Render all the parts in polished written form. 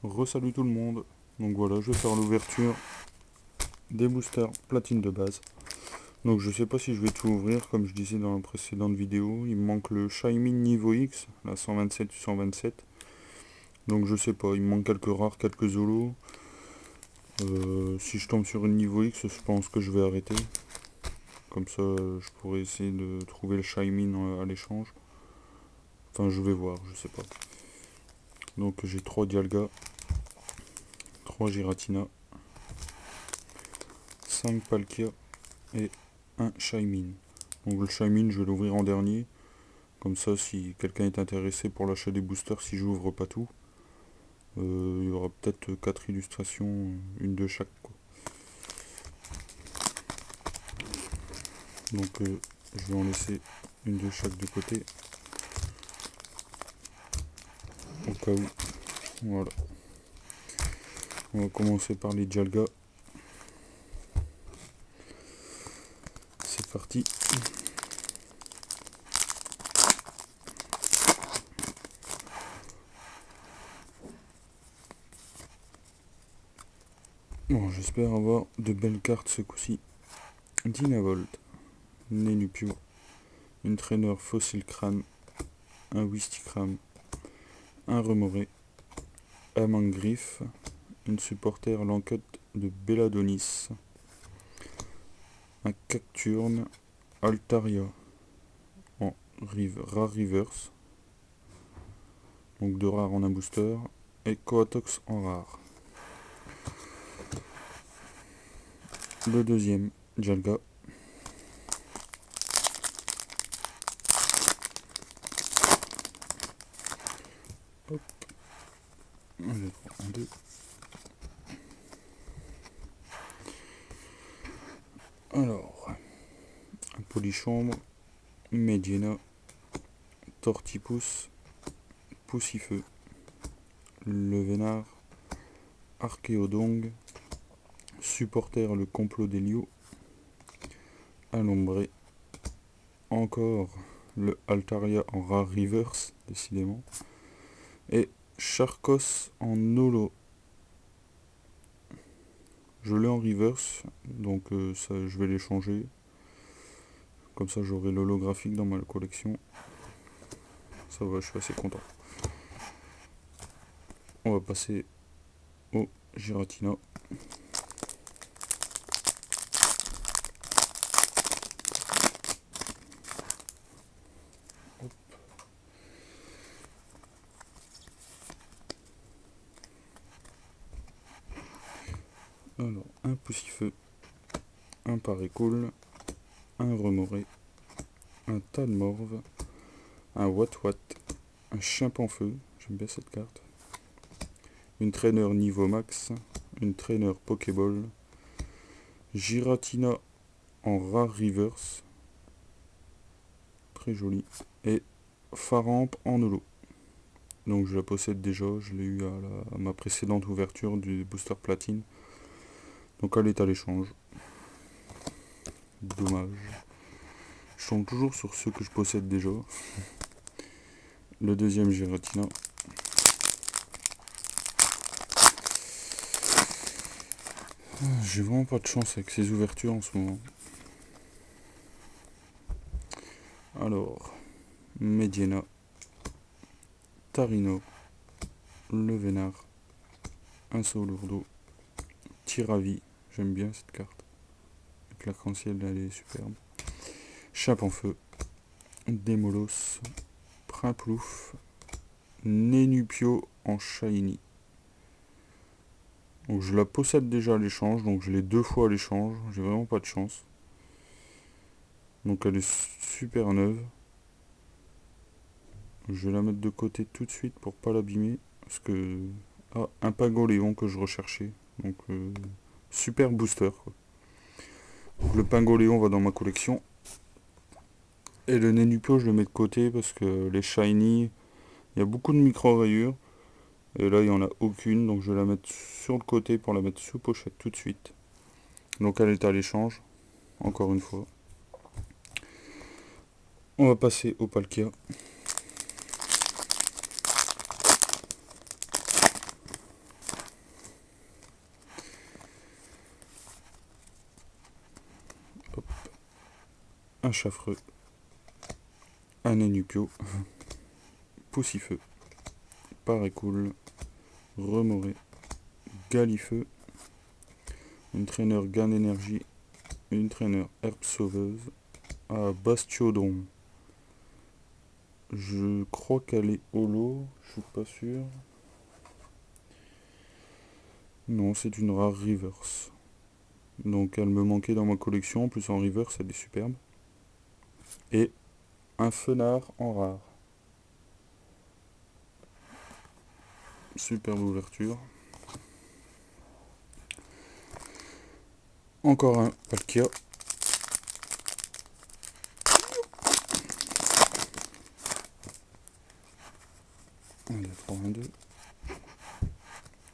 Re-salut tout le monde. Donc voilà, je vais faire l'ouverture des boosters platine de base. Donc je sais pas si je vais tout ouvrir, comme je disais dans la précédente vidéo. Il me manque le Shaymin niveau X, la 127 ou 127. Donc je sais pas, il me manque quelques rares, quelques zolos. Si je tombe sur une niveau X, je pense que je vais arrêter. Comme ça, je pourrais essayer de trouver le Shaymin à l'échange. Enfin, je vais voir, je sais pas. Donc j'ai 3 Dialga, 3 Giratina, 5 Palkia et un Shaymin. Donc le Shaymin, je vais l'ouvrir en dernier. Comme ça, si quelqu'un est intéressé pour l'achat des boosters, si j'ouvre pas tout, il y aura peut-être 4 illustrations, une de chaque, quoi. Donc je vais en laisser une de chaque de côté. Au cas où. Voilà. On va commencer par les Dialga. C'est parti. Bon, j'espère avoir de belles cartes ce coup-ci. Dynavolt, Nenupio, une traîneur Fossil Crâne, un Wistikram, un Remoré, un Mangriffe, une supporter Lancotte de Belladonis, un Cacturne, Altaria en rare reverse, donc 2 rares en un booster, et Coatox en rare. Le deuxième, Dialga. Hop. Je prends en 2. Alors, un Polychambre, Mediena, Tortipousse, Poussifeu, le Vénard, Archéodong, Supporter le complot d'Helio, Alombré, encore le Altaria en rare reverse, décidément, et Charcos en holo. Je l'ai en reverse, donc ça, je vais l'échanger. Comme ça j'aurai l'holographique dans ma collection. Ça va, je suis assez content. On va passer au Giratina. Alors, un Poussifeu, un Parécool, un Remoré, un Tadmorve, un Watwat, un Chimpanfeu, j'aime bien cette carte, une traîneur niveau max, une traîneur Pokéball, Giratina en rare reverse, très joli, et Faramp en holo. Donc je la possède déjà, je l'ai eu à ma précédente ouverture du booster platine. Donc elle est à l'échange. Dommage. Je tombe toujours sur ceux que je possède déjà. Le deuxième Giratina. J'ai vraiment pas de chance avec ces ouvertures en ce moment. Alors, Mediena, Tarino, le Vénard, un Solourdo, Tiravi, j'aime bien cette carte. Avec l'arc-en-ciel, elle est superbe. Chimpanfeu, Démolos, Primplouf, Nenupio en shiny. Donc je la possède déjà à l'échange, donc je l'ai 2 fois à l'échange, j'ai vraiment pas de chance. Donc elle est super neuve. Je vais la mettre de côté tout de suite pour pas l'abîmer. Parce que... Ah, un Pingoléon que je recherchais. Donc super booster, quoi. Donc le Pingoléon va dans ma collection. Et le Nenupio je le mets de côté parce que les shiny, il y a beaucoup de micro-rayures. Et là il n'y en a aucune, donc je vais la mettre sur le côté pour la mettre sous pochette tout de suite. Donc elle est à l'échange, encore une fois. On va passer au Palkia. un Chaffreux, un Enupio, Poussifeu, Parécool, Remoré, Galifeu, une traîneur Gain d'énergie, une traîneur Herbe Sauveuse, à Bastiodon. Je crois qu'elle est holo, je suis pas sûr. Non, c'est une rare reverse. Donc elle me manquait dans ma collection, en plus en reverse elle est superbe. Et un Fenard en rare. Superbe ouverture. Encore un Palkia. 1, 2, 3, 1, 2.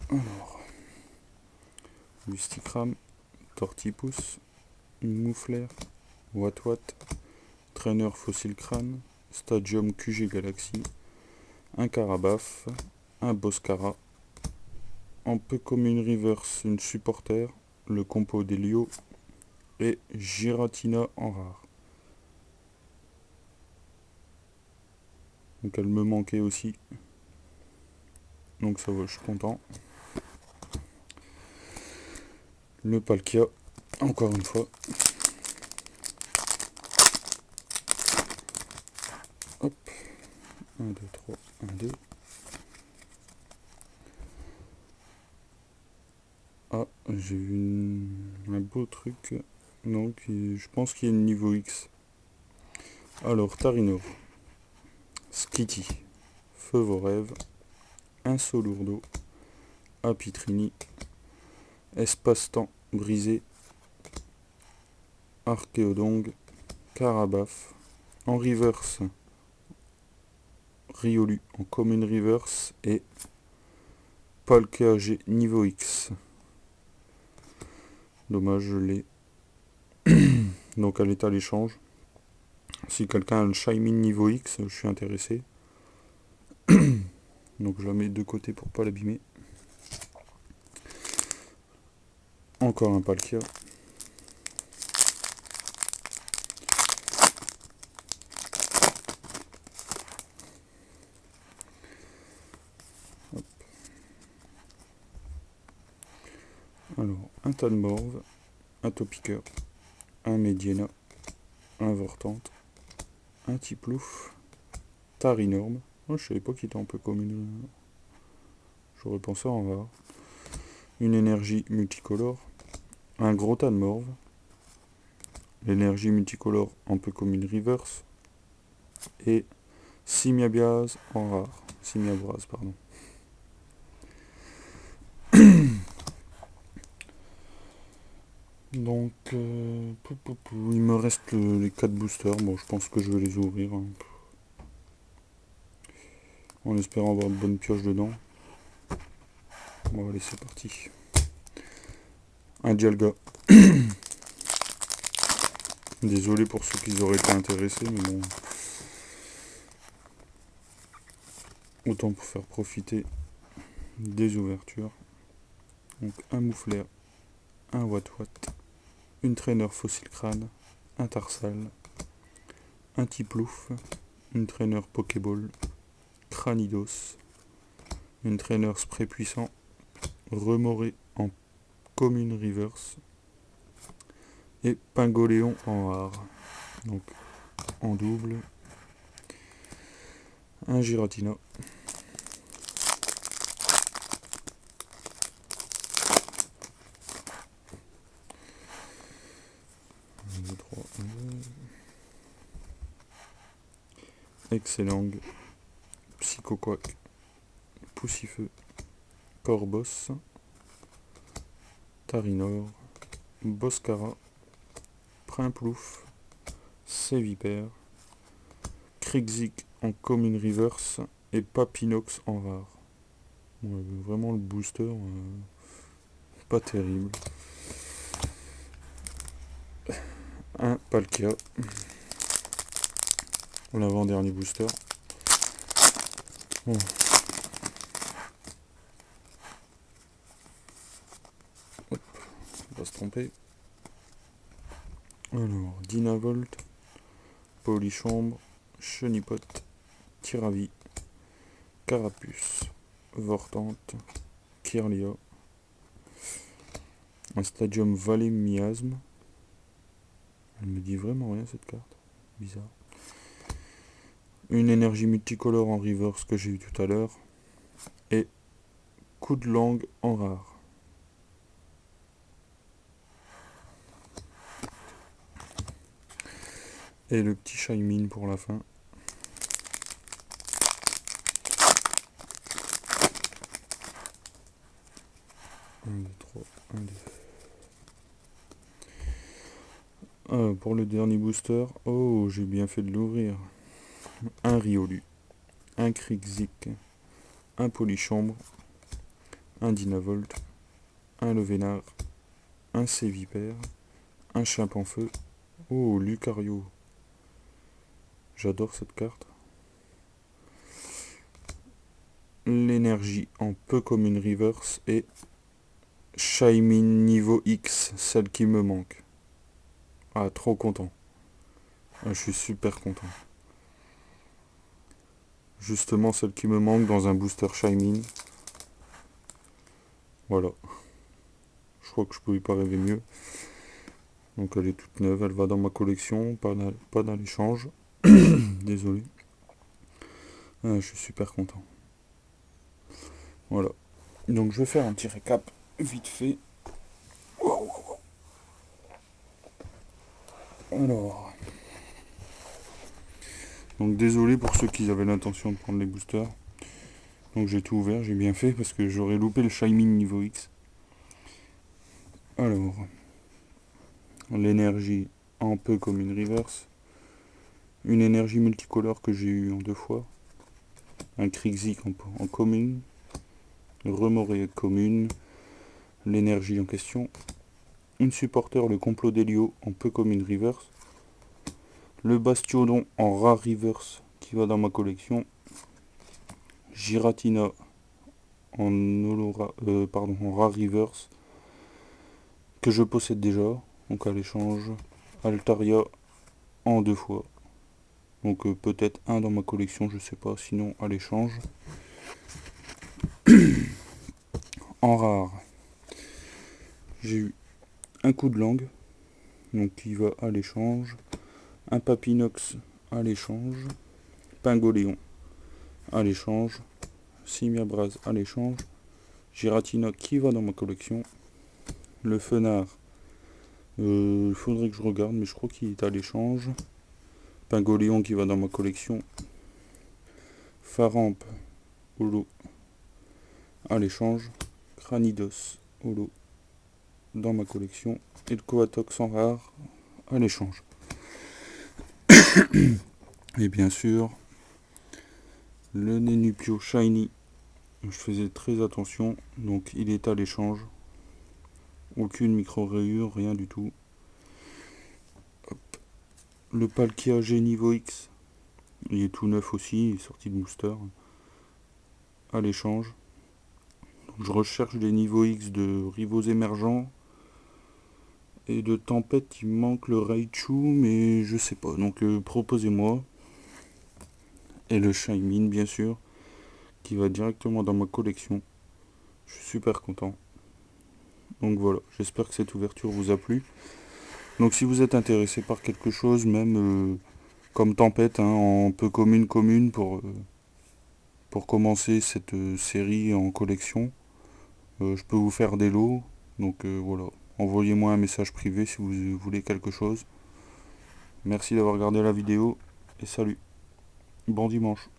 Alors, Lusticram, Tortipousse, Mouflair, Watwat, Traîneur Fossile Crâne, Stadium QG Galaxy, un Carabaf, un Boscara, en peu comme une reverse, une supporter, le compo d'Helio et Giratina en rare. Donc elle me manquait aussi. Donc ça va, je suis content. Le Palkia, encore une fois. Hop. 1, 2, 3, 1, 2. Ah, j'ai vu un beau truc. Donc je pense qu'il y a une niveau X. Alors, Tarinor, Skitty, Feu vos rêves, un Solourdo, Apitrini, Espace-temps brisé, Archéodong, Carabaf, en reverse, Riolu en commune reverse et Palkia G niveau X. Dommage, je l'ai. Donc à l'état l'échange. Si quelqu'un a le Shaymin niveau X, je suis intéressé. Donc je la mets de côté pour pas l'abîmer. Encore un Palkia. Hop. Alors, un Tanmorve, un Topiqueur, un Mediena, un Vortante, un Tiplouf, Tarinorm. Oh, je savais pas qu'il était un peu commune. J'aurais pensé en rare. Une énergie multicolore, un gros Tanmorve, l'énergie multicolore un peu comme une reverse, et Simiabiaz en rare. Simiabraz, pardon. Donc, il me reste les 4 boosters. Bon, je pense que je vais les ouvrir. Hein, en espérant avoir de bonnes pioches dedans. Bon, allez, c'est parti. Un Dialga. Désolé pour ceux qui auraient été intéressés, mais bon. Autant pour faire profiter des ouvertures. Donc, un Mouflair, un Watwat, une traîneur Fossile Crâne, un Tarsal, un Tiplouf, une traîneur Pokéball, Cranidos, une traîneur Spray Puissant, Remoré en commune reverse et Pingoléon en rare. Donc en double, un Giratina, 1, 2, 3, 1, 2. Excellent, Psychoquack, Poussifeu, Corbos, Tarinor, Boscara, Primplouf, Sévipère, Krixik en commune reverse et Papinox en rare. Ouais, vraiment le booster, pas terrible. Un Palkia, l'avant-dernier booster. Bon. Hop, on va se tromper. Alors, Dynavolt, Polychambre, Chenipote, Tiravi, Carapuce, Vortante, Kirlia, un Stadium Valley Miasme. Elle me dit vraiment rien cette carte, bizarre. Une énergie multicolore en reverse que j'ai eu tout à l'heure, et coup de langue en rare. Et le petit Shaymin pour la fin. Un, deux, trois, un, deux. Pour le dernier booster, oh, j'ai bien fait de l'ouvrir. Un Riolu, un Krixik, un Polychambre, un Dynavolt, un Levénard, un Sévipère, un Chimpanfeu. Oh, Lucario. J'adore cette carte. L'énergie en peu commune reverse et Shaymin niveau X, celle qui me manque. Ah, trop content. Ah, je suis super content. Justement, celle qui me manque dans un booster Shaymin. Voilà. Je crois que je pouvais pas rêver mieux. Donc elle est toute neuve, elle va dans ma collection, pas dans l'échange. Désolé. Ah, je suis super content. Voilà. Donc je vais faire un petit récap vite fait. Alors. Donc désolé pour ceux qui avaient l'intention de prendre les boosters. Donc j'ai tout ouvert, j'ai bien fait parce que j'aurais loupé le Shaymin niveau X. Alors. L'énergie en peu comme une reverse. Une énergie multicolore que j'ai eu en 2 fois. Un Krixik en commune. Remoré commune. L'énergie en question. Une supporter, le complot d'Helio en peu comme une reverse. Le Bastiodon en rare reverse qui va dans ma collection. Giratina en rare reverse que je possède déjà, donc à l'échange. Altaria en 2 fois. Donc peut-être un dans ma collection, je sais pas, sinon à l'échange. En rare, j'ai eu un coup de langue, donc qui va à l'échange. Un Papinox à l'échange. Pingoléon à l'échange. Simiabras à l'échange. Giratina qui va dans ma collection. Le Fenard, il faudrait que je regarde, mais je crois qu'il est à l'échange. Pingoléon qui va dans ma collection. Faramp holo à l'échange. Cranidos holo dans ma collection. Et le Coatox en rare à l'échange. Et bien sûr, le Nenupio Shiny. Je faisais très attention, donc il est à l'échange. Aucune micro-rayure, rien du tout. Hop. Le Palkia G niveau X, il est tout neuf aussi, il est sorti de booster. À l'échange. Je recherche des niveaux X de rivaux émergents. Et de tempête, il manque le Raichu, mais je sais pas. Donc proposez-moi. Et le Shaymin, bien sûr, qui va directement dans ma collection. Je suis super content. Donc voilà, j'espère que cette ouverture vous a plu. Donc si vous êtes intéressé par quelque chose, même comme Tempête, hein, en peu commune pour commencer cette série en collection, je peux vous faire des lots. Donc voilà, envoyez-moi un message privé si vous voulez quelque chose. Merci d'avoir regardé la vidéo et salut. Bon dimanche.